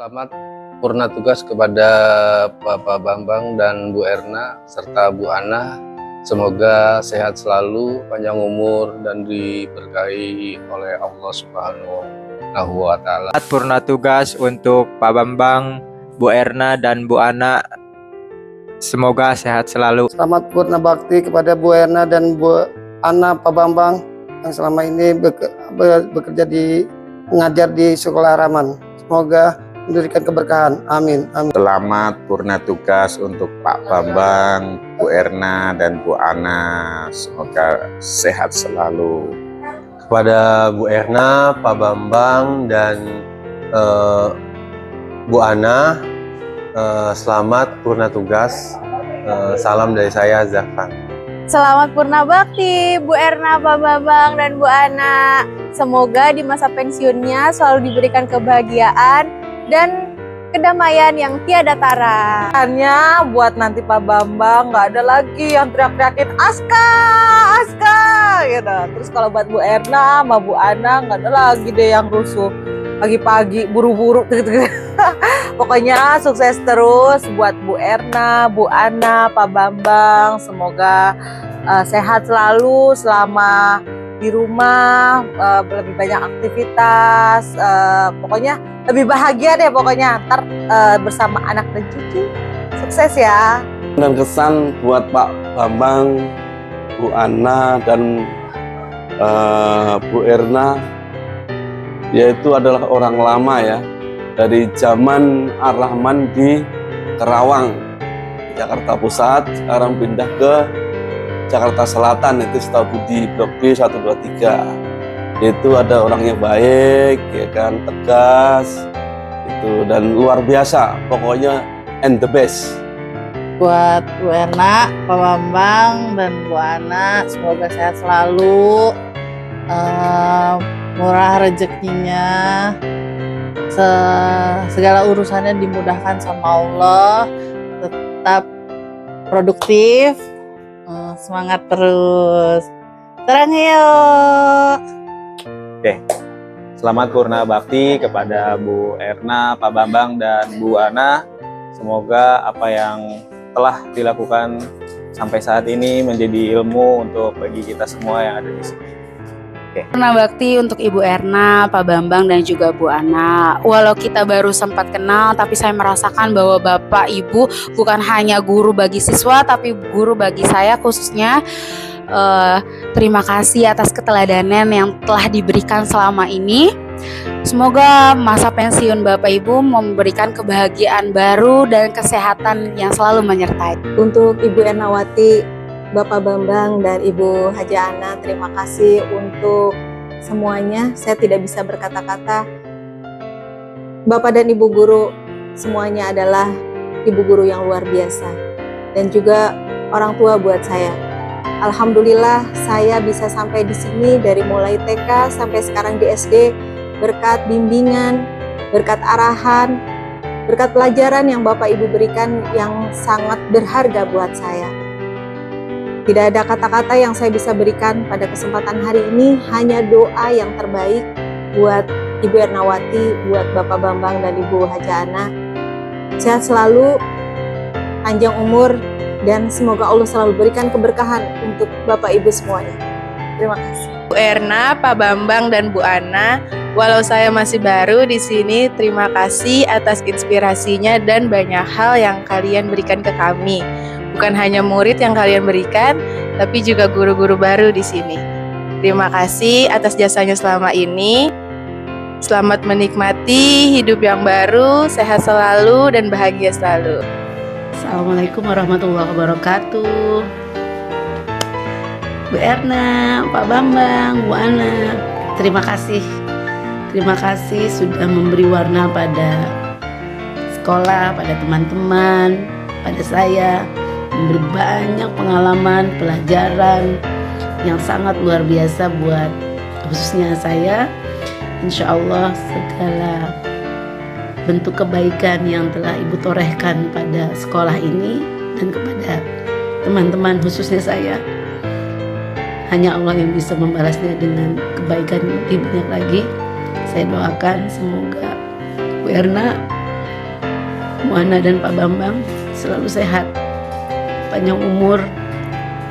Selamat purna tugas kepada Bapak Bambang dan Bu Erna serta Bu Ana. Semoga sehat selalu, panjang umur, dan diberkahi oleh Allah Subhanahu wa Ta'ala. Selamat purna tugas untuk Pak Bambang, Bu Erna, dan Bu Ana. Semoga sehat selalu. Selamat purna bakti kepada Bu Erna dan Bu Ana, Pak Bambang yang selama ini bekerja mengajar di Sekolah Rahman. Semoga memberikan keberkahan. Amin. Amin. Selamat purna tugas untuk Pak Bambang, Bu Erna, dan Bu Ana. Semoga sehat selalu. Kepada Bu Erna, Pak Bambang, dan Bu Ana, selamat purna tugas. Salam dari saya, Zafran. Selamat purna bakti Bu Erna, Pak Bambang, dan Bu Ana. Semoga di masa pensiunnya selalu diberikan kebahagiaan dan kedamaian yang tiada tara. Hanya buat nanti Pak Bambang nggak ada lagi yang teriak-teriakin Aska, Aska gitu. Terus kalau buat Bu Erna sama Bu Ana nggak ada lagi deh yang rusuh pagi-pagi buru-buru gitu. Pokoknya sukses terus buat Bu Erna, Bu Ana, Pak Bambang. Semoga sehat selalu selama di rumah, lebih banyak aktivitas, pokoknya lebih bahagia deh pokoknya ntar bersama anak dan cucu. Sukses ya. Dan kesan buat Pak Bambang, Bu Ana, dan Bu Erna, yaitu adalah orang lama ya, dari zaman Ar-Rahman di Kerawang, Jakarta Pusat, sekarang pindah ke Jakarta Selatan, itu Setiabudi Blok B 123. Itu ada orangnya baik, ya kan, tegas, itu, dan luar biasa, pokoknya and the best. Buat Bu Erna, Pak Bambang, dan Bu Ana, semoga sehat selalu, murah rezekinya, segala urusannya dimudahkan sama Allah, tetap produktif, semangat terus. Terang yuk. Oke. Selamat purna bakti kepada Bu Erna, Pak Bambang, dan Bu Ana. Semoga apa yang telah dilakukan sampai saat ini menjadi ilmu untuk bagi kita semua yang ada di sini. Purna bakti untuk Ibu Erna, Pak Bambang, dan juga Bu Ana. Walau kita baru sempat kenal, tapi saya merasakan bahwa Bapak Ibu bukan hanya guru bagi siswa, tapi guru bagi saya khususnya. Terima kasih atas keteladanan yang telah diberikan selama ini. Semoga masa pensiun Bapak Ibu memberikan kebahagiaan baru dan kesehatan yang selalu menyertai. Untuk Ibu Ernawati, Bapak Bambang, dan Ibu Haji Ana, terima kasih untuk semuanya. Saya tidak bisa berkata-kata. Bapak dan Ibu guru semuanya adalah ibu guru yang luar biasa dan juga orang tua buat saya. Alhamdulillah saya bisa sampai di sini dari mulai TK sampai sekarang di SD berkat bimbingan, berkat arahan, berkat pelajaran yang Bapak Ibu berikan yang sangat berharga buat saya. Tidak ada kata-kata yang saya bisa berikan pada kesempatan hari ini, hanya doa yang terbaik buat Ibu Ernawati, buat Bapak Bambang dan Ibu Haji Ana. Sehat selalu, panjang umur, dan semoga Allah selalu berikan keberkahan untuk Bapak Ibu semuanya. Terima kasih. Bu Erna, Pak Bambang, dan Bu Ana, walau saya masih baru di sini, terima kasih atas inspirasinya dan banyak hal yang kalian berikan ke kami. Bukan hanya murid yang kalian berikan, tapi juga guru-guru baru di sini. Terima kasih atas jasanya selama ini. Selamat menikmati hidup yang baru, sehat selalu, dan bahagia selalu. Assalamualaikum warahmatullahi wabarakatuh. Bu Erna, Pak Bambang, Bu Ana, terima kasih. Terima kasih sudah memberi warna pada sekolah, pada teman-teman, pada saya. Memberi banyak pengalaman, pelajaran yang sangat luar biasa buat khususnya saya. Insya Allah segala bentuk kebaikan yang telah Ibu torehkan pada sekolah ini dan kepada teman-teman khususnya saya, hanya Allah yang bisa membalasnya dengan kebaikan lebih banyak lagi. Saya doakan semoga Bu Erna Bu Ana dan Pak Bambang selalu sehat, panjang umur,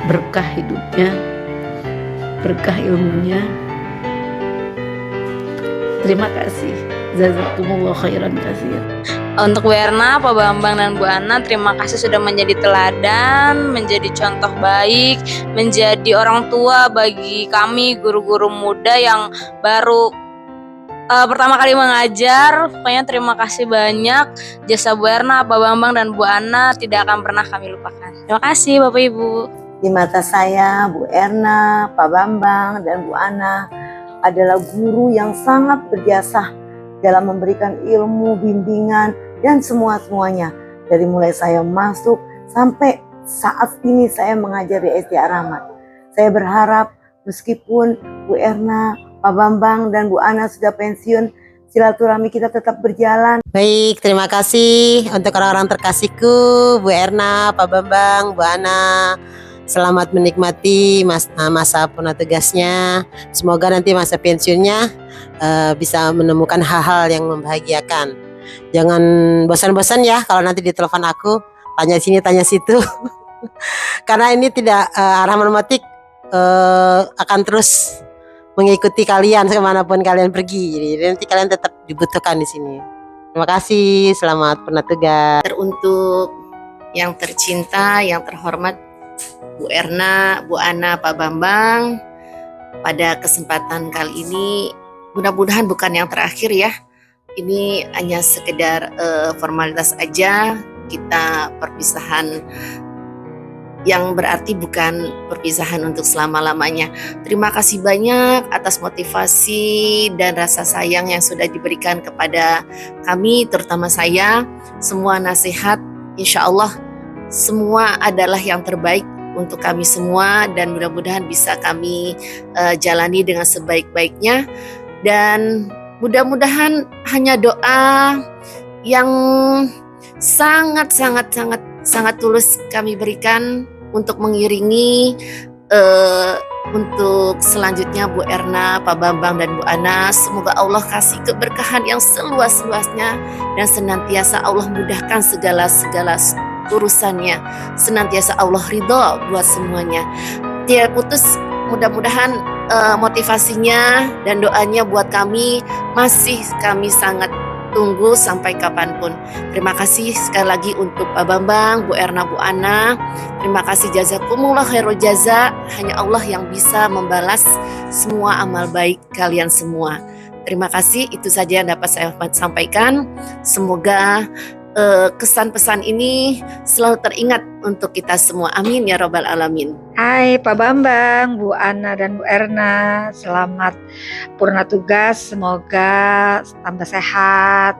berkah hidupnya, berkah ilmunya. Terima kasih. Jazakumullah khairan katsir. Untuk Bu Erna, Pak Bambang, dan Bu Ana, terima kasih sudah menjadi teladan, menjadi contoh baik, menjadi orang tua bagi kami guru-guru muda yang baru pertama kali mengajar. Pokoknya terima kasih banyak. Jasa Bu Erna, Pak Bambang, dan Bu Ana tidak akan pernah kami lupakan. Terima kasih Bapak Ibu. Di mata saya, Bu Erna, Pak Bambang, dan Bu Ana adalah guru yang sangat berjasa dalam memberikan ilmu, bimbingan, dan semuanya. Dari mulai saya masuk sampai saat ini saya mengajar di SD Ar-Rahman. Saya berharap meskipun Bu Erna, Pak Bambang, dan Bu Ana sudah pensiun, silaturahmi kita tetap berjalan. Baik, terima kasih untuk orang-orang terkasihku, Bu Erna, Pak Bambang, Bu Ana. Selamat menikmati masa purna tugasnya. Semoga nanti masa pensiunnya bisa menemukan hal-hal yang membahagiakan. Jangan bosan-bosan ya kalau nanti ditelepon aku, tanya sini, tanya situ. Karena ini tidak Ar-Rahman Motik akan terus mengikuti kalian kemanapun kalian pergi. Jadi nanti kalian tetap dibutuhkan di sini. Terima kasih, selamat purna tugas. Untuk yang tercinta, yang terhormat Bu Erna, Bu Ana, Pak Bambang, pada kesempatan kali ini mudah-mudahan bukan yang terakhir ya. Ini hanya sekedar formalitas aja, kita perpisahan yang berarti bukan perpisahan untuk selama-lamanya. Terima kasih banyak atas motivasi dan rasa sayang yang sudah diberikan kepada kami, terutama saya. Semua nasihat insya Allah semua adalah yang terbaik untuk kami semua, dan mudah-mudahan bisa kami jalani dengan sebaik-baiknya, dan mudah-mudahan hanya doa yang sangat tulus kami berikan untuk mengiringi untuk selanjutnya Bu Erna, Pak Bambang, dan Bu Ana. Semoga Allah kasih keberkahan yang seluas-luasnya dan senantiasa Allah mudahkan segala urusannya, senantiasa Allah ridho buat semuanya. Tidak putus, mudah-mudahan motivasinya dan doanya buat kami masih kami sangat tunggu sampai kapanpun. Terima kasih sekali lagi untuk Pak Bambang, Bu Erna, Bu Ana. Terima kasih, jazakumullah khairul jaza. Hanya Allah yang bisa membalas semua amal baik kalian semua. Terima kasih, itu saja yang dapat saya sampaikan. Semoga kesan pesan ini selalu teringat untuk kita semua. Amin ya robbal alamin. Hai Pak Bambang, Bu Ana, dan Bu Erna, selamat purna tugas. Semoga tambah sehat,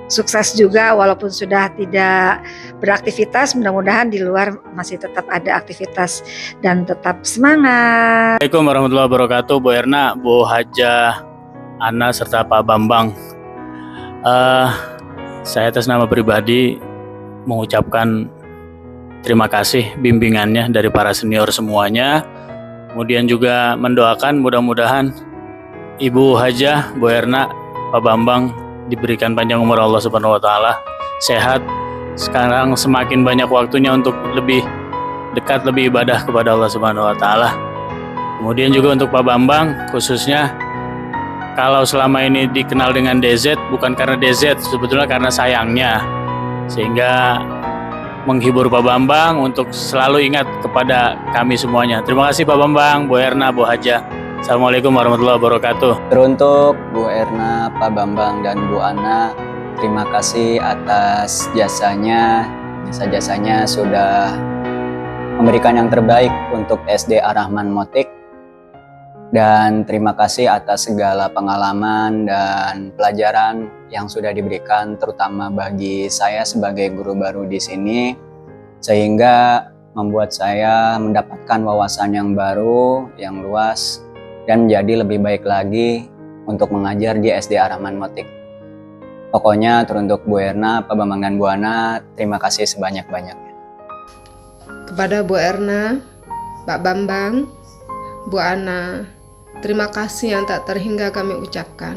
sukses juga walaupun sudah tidak beraktivitas. Mudah-mudahan di luar masih tetap ada aktivitas dan tetap semangat. Assalamualaikum warahmatullahi wabarakatuh. Bu Erna, Bu Haja, Ana, serta Pak Bambang. Saya atas nama pribadi mengucapkan terima kasih bimbingannya dari para senior semuanya. Kemudian juga mendoakan mudah-mudahan Ibu Haja, Bu Erna, Pak Bambang diberikan panjang umur Allah Subhanahu wa taala, sehat. Sekarang semakin banyak waktunya untuk lebih dekat, lebih ibadah kepada Allah Subhanahu wa taala. Kemudian juga untuk Pak Bambang khususnya, kalau selama ini dikenal dengan DZ, bukan karena DZ, sebetulnya karena sayangnya. Sehingga menghibur Pak Bambang untuk selalu ingat kepada kami semuanya. Terima kasih Pak Bambang, Bu Erna, Bu Haja. Assalamualaikum warahmatullahi wabarakatuh. Teruntuk Bu Erna, Pak Bambang, dan Bu Ana, terima kasih atas jasa-jasanya sudah memberikan yang terbaik untuk SD Ar-Rahman Motik. Dan terima kasih atas segala pengalaman dan pelajaran yang sudah diberikan, terutama bagi saya sebagai guru baru di sini, sehingga membuat saya mendapatkan wawasan yang baru, yang luas, dan menjadi lebih baik lagi untuk mengajar di SD Ar-Rahman Motik. Pokoknya teruntuk Bu Erna, Pak Bambang, dan Bu Ana, terima kasih sebanyak-banyaknya. Kepada Bu Erna, Pak Bambang, Bu Ana, terima kasih yang tak terhingga kami ucapkan.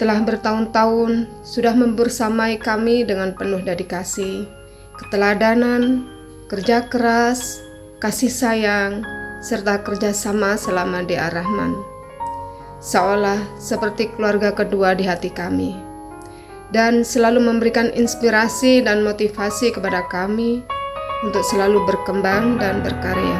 telah bertahun-tahun sudah membersamai kami dengan penuh dedikasi, keteladanan, kerja keras, kasih sayang, serta kerjasama selama di Ar-Rahman. Seolah seperti keluarga kedua di hati kami, dan selalu memberikan inspirasi dan motivasi kepada kami untuk selalu berkembang dan berkarya.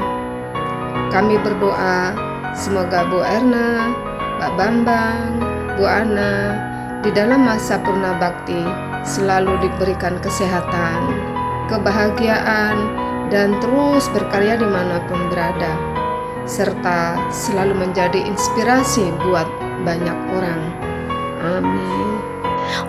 Kami berdoa semoga Bu Erna, Pak Bambang, Bu Ana di dalam masa purna bakti selalu diberikan kesehatan, kebahagiaan, dan terus berkarya dimanapun berada, serta selalu menjadi inspirasi buat banyak orang. Amin.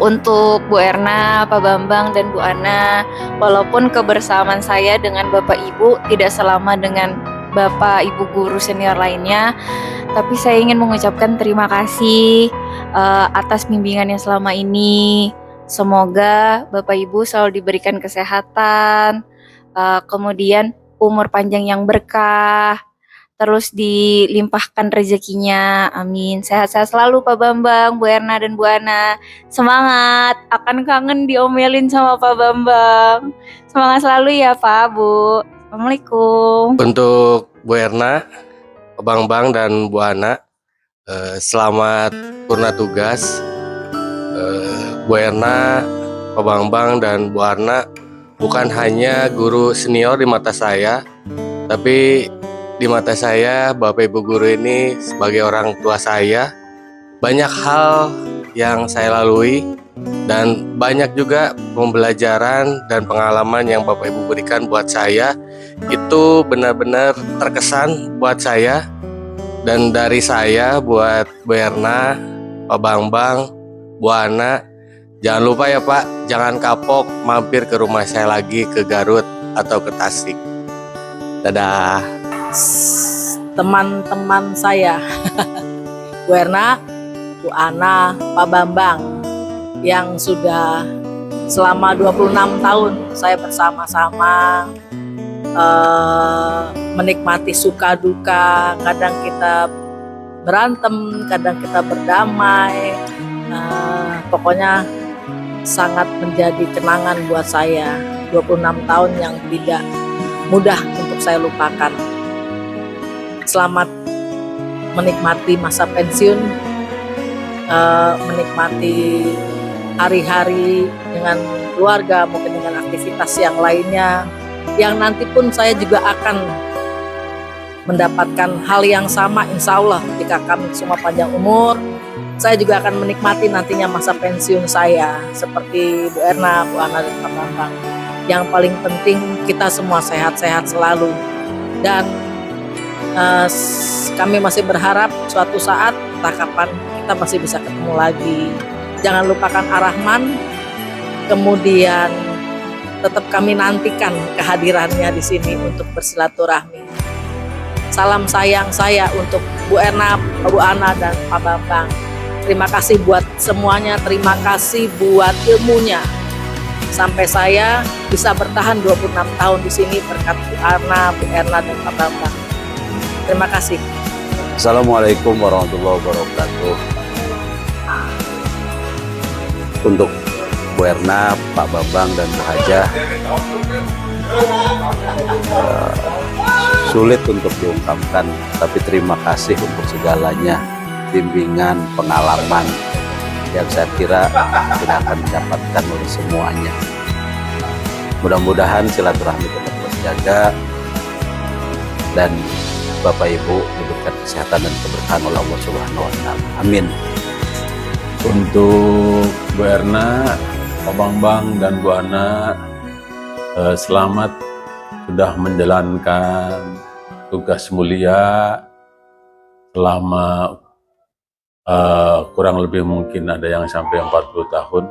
Untuk Bu Erna, Pak Bambang, dan Bu Ana, walaupun kebersamaan saya dengan Bapak Ibu tidak selama dengan Bapak Ibu guru senior lainnya, tapi saya ingin mengucapkan terima kasih atas bimbingannya selama ini. Semoga Bapak Ibu selalu diberikan kesehatan, kemudian umur panjang yang berkah, terus dilimpahkan rezekinya, amin. Sehat-sehat selalu Pak Bambang, Bu Erna, dan Bu Ana. Semangat, akan kangen diomelin sama Pak Bambang. Semangat selalu ya Pak, Bu. Assalamualaikum. Untuk Bu Erna, Pak Bambang, dan Bu Ana, selamat purna tugas. Bu Erna, Pak Bambang, dan Bu Ana bukan hanya guru senior di mata saya, tapi di mata saya Bapak Ibu guru ini sebagai orang tua saya. Banyak hal yang saya lalui dan banyak juga pembelajaran dan pengalaman yang Bapak Ibu berikan buat saya. Itu benar-benar terkesan buat saya. Dan dari saya buat Bu Erna, Pak Bambang, Bu Ana, jangan lupa ya Pak, jangan kapok mampir ke rumah saya lagi ke Garut atau ke Tasik. Dadah. Teman-teman saya, Bu Erna, Bu Ana, Pak Bambang, yang sudah selama 26 tahun saya bersama-sama menikmati suka duka, kadang kita berantem, kadang kita berdamai, pokoknya sangat menjadi kenangan buat saya. 26 tahun yang tidak mudah untuk saya lupakan. Selamat menikmati masa pensiun, menikmati hari-hari dengan keluarga, mungkin dengan aktivitas yang lainnya, yang nanti pun saya juga akan mendapatkan hal yang sama insya Allah. Jika kami semua panjang umur, saya juga akan menikmati nantinya masa pensiun saya seperti Bu Erna, Bu Ana, dan Pak Bambang. Yang paling penting kita semua sehat-sehat selalu, dan kami masih berharap suatu saat entah kapan kita masih bisa ketemu lagi. Jangan lupakan Ar-Rahman, kemudian tetap kami nantikan kehadirannya di sini untuk bersilaturahmi. Salam sayang saya untuk Bu Erna, Bu Ana, dan Pak Bambang. Terima kasih buat semuanya, terima kasih buat ilmunya. Sampai saya bisa bertahan 26 tahun di sini berkat Bu Ana, Bu Erna, dan Pak Bambang. Terima kasih. Assalamualaikum warahmatullahi wabarakatuh. Untuk Bu Erna, Pak Bambang, dan Bu Hajah, sulit untuk diungkapkan, tapi terima kasih untuk segalanya, bimbingan, pengalaman yang saya kira tidak akan didapatkan oleh semuanya. Mudah-mudahan silaturahmi tetap terjaga dan Bapak Ibu diberikan kesehatan dan keberkahan oleh Allah Subhanahu wa Ta'ala. Amin. Untuk Bu Erna, Pak Bambang, dan Bu Ana, selamat sudah menjalankan tugas mulia selama kurang lebih mungkin ada yang sampai 40 tahun.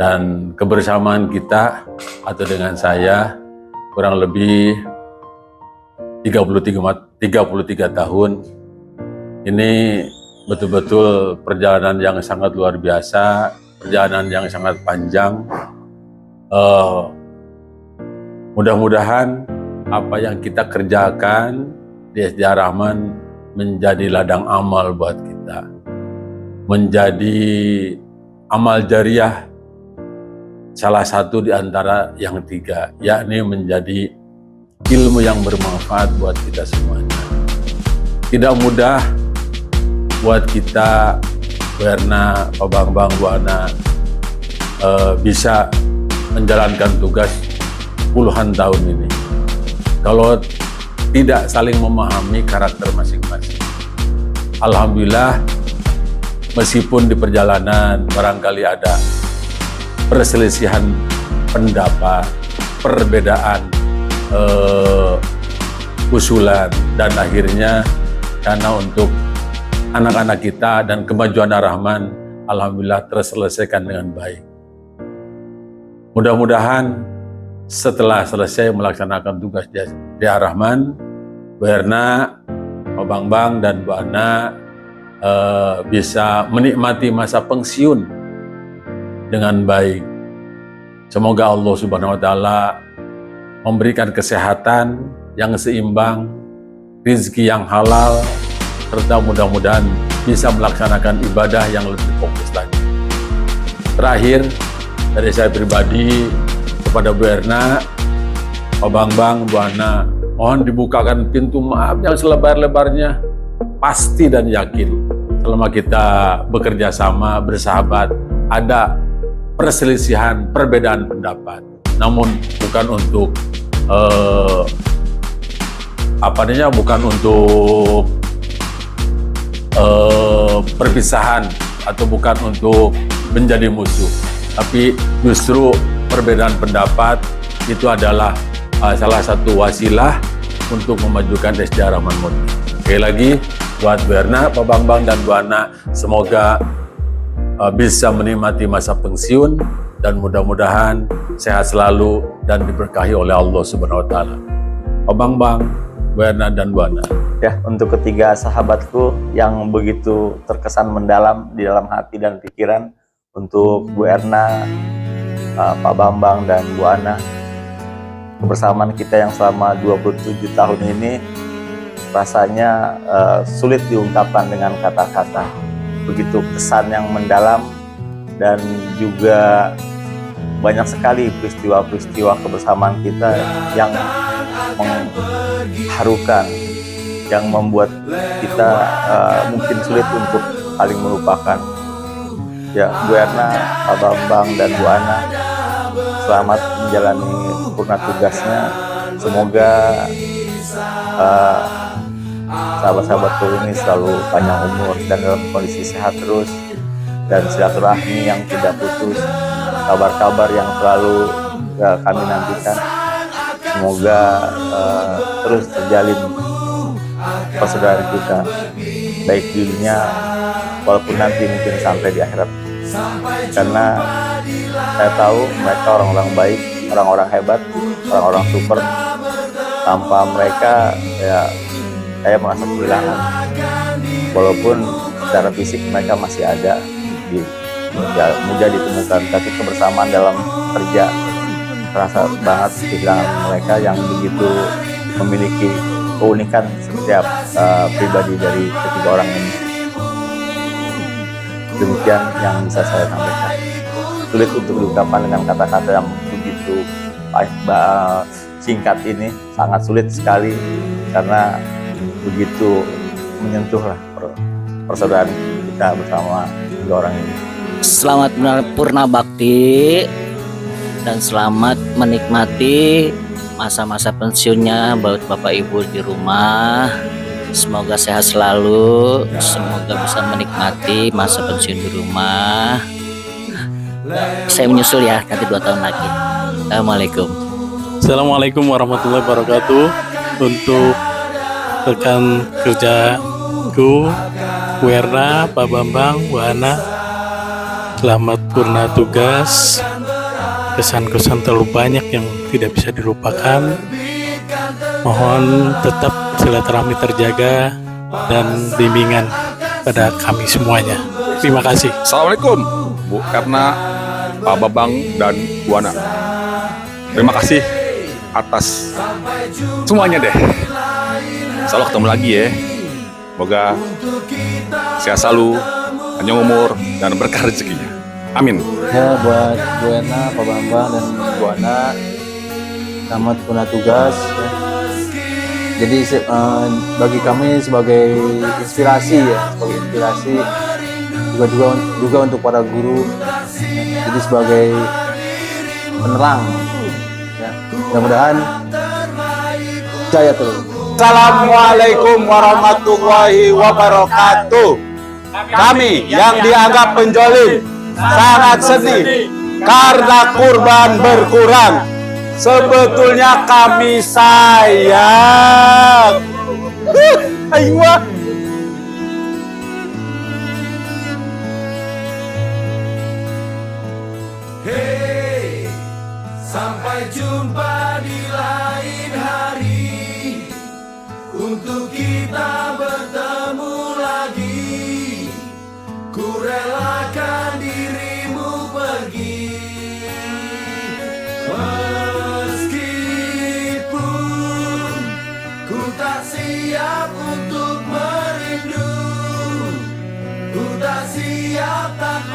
Dan kebersamaan kita atau dengan saya kurang lebih 33 tahun. Ini betul-betul perjalanan yang sangat luar biasa, perjalanan yang sangat panjang. Mudah-mudahan apa yang kita kerjakan di SD Ar-Rahman menjadi ladang amal buat kita. menjadi amal jariah salah satu di antara yang 3, yakni menjadi ilmu yang bermanfaat buat kita semuanya. Tidak mudah buat kita, Bu Erna, Pak Bambang, Bu Ana, bisa menjalankan tugas puluhan tahun ini kalau tidak saling memahami karakter masing-masing. Alhamdulillah, meskipun di perjalanan barangkali ada perselisihan pendapat, perbedaan usulan, dan akhirnya karena untuk anak-anak kita dan kemajuan Ar-Rahman, alhamdulillah terselesaikan dengan baik. Mudah-mudahan setelah selesai melaksanakan tugas di Ar-Rahman, Bu Erna, Pak Bambang, dan Bu Ana bisa menikmati masa pensiun dengan baik. Semoga Allah Subhanahu wa Ta'ala memberikan kesehatan yang seimbang, rezeki yang halal, serta mudah-mudahan bisa melaksanakan ibadah yang lebih fokus lagi. Terakhir, dari saya pribadi kepada Bu Erna, Pak Bambang, Bu Ana, mohon dibukakan pintu maaf yang selebar-lebarnya, pasti dan yakin selama kita bekerja sama, bersahabat, ada perselisihan, perbedaan pendapat, namun bukan untuk bukan untuk perpisahan atau bukan untuk menjadi musuh, tapi justru perbedaan pendapat itu adalah salah satu wasilah untuk memajukan SD Ar-Rahman Motik. Sekali lagi buat Bu Erna, Pak Bambang, dan Bu Ana, semoga bisa menikmati masa pensiun dan mudah-mudahan sehat selalu dan diberkahi oleh Allah Subhanahu wa Ta'ala. Pak Bambang, Bu Erna, dan Bu Ana. Ya, untuk ketiga sahabatku yang begitu terkesan mendalam di dalam hati dan pikiran, untuk Bu Erna, Pak Bambang, dan Bu Ana, kebersamaan kita yang selama 27 tahun ini rasanya sulit diungkapkan dengan kata-kata. Begitu kesan yang mendalam, dan juga banyak sekali peristiwa-peristiwa kebersamaan kita yang mengharukan, yang membuat kita mungkin sulit untuk saling melupakan. Ya, Bu Erna, Pak Bambang, dan Bu Ana, selamat menjalani sempurna tugasnya. Semoga sahabat-sahabatku ini selalu panjang umur dan dalam kondisi sehat terus, dan silaturahmi yang tidak putus, kabar-kabar yang selalu kami nantikan. Semoga terus terjalin persaudaraan kita, baik di dunia walaupun nanti mungkin sampai di akhirat. Karena saya tahu mereka orang-orang baik, orang-orang hebat, orang-orang super. Tanpa mereka, ya saya merasa kehilangan. Walaupun secara fisik mereka masih ada, mudah ditemukan, tapi kebersamaan dalam kerja terasa banget kehilangan mereka yang begitu memiliki keunikan setiap pribadi dari ketiga orang ini. Demikian yang bisa saya sampaikan. Sulit untuk diungkapkan dengan kata-kata yang begitu singkat ini, sangat sulit sekali karena begitu menyentuhlah persaudaraan kita bersama tiga orang ini. Selamat purna bakti dan selamat menikmati masa-masa pensiunnya buat Bapak Ibu di rumah. Semoga sehat selalu, semoga bisa menikmati masa pensiun di rumah. Saya menyusul ya, nanti 2 tahun lagi. Assalamualaikum. Assalamualaikum warahmatullahi wabarakatuh. Untuk rekan kerjaku, Bu Erna, Pak Bambang, Bu Ana, selamat purna tugas. Kesan-kesan terlalu banyak yang tidak bisa dilupakan. Mohon tetap silaturahmi terjaga dan bimbingan pada kami semuanya. Terima kasih. Assalamualaikum Bu Erna, Pak Bambang, dan Bu Ana. Terima kasih atas semuanya deh. Insya Allah ketemu lagi ya. Semoga sehat selalu, panjang umur, dan berkah rezekinya. Amin. Ya, buat Bu Erna, Pak Bambang, dan Bu Ana, selamat purna tugas. Ya. Jadi bagi kami sebagai inspirasi ya, sebagai inspirasi juga untuk para guru. Ya. Jadi sebagai penerang. Ya. Mudah-mudahan jaya terus. Assalamualaikum warahmatullahi wabarakatuh. Kami yang dianggap penjolim sangat sedih karena kurban berkurang. Sebetulnya kami sayang. Ayo. Hey, sampai jumpa di lain hari. Untuk kita bertemu lagi, ku relakan dirimu pergi. Meskipun ku tak siap untuk merindu, ku tak siap tanpa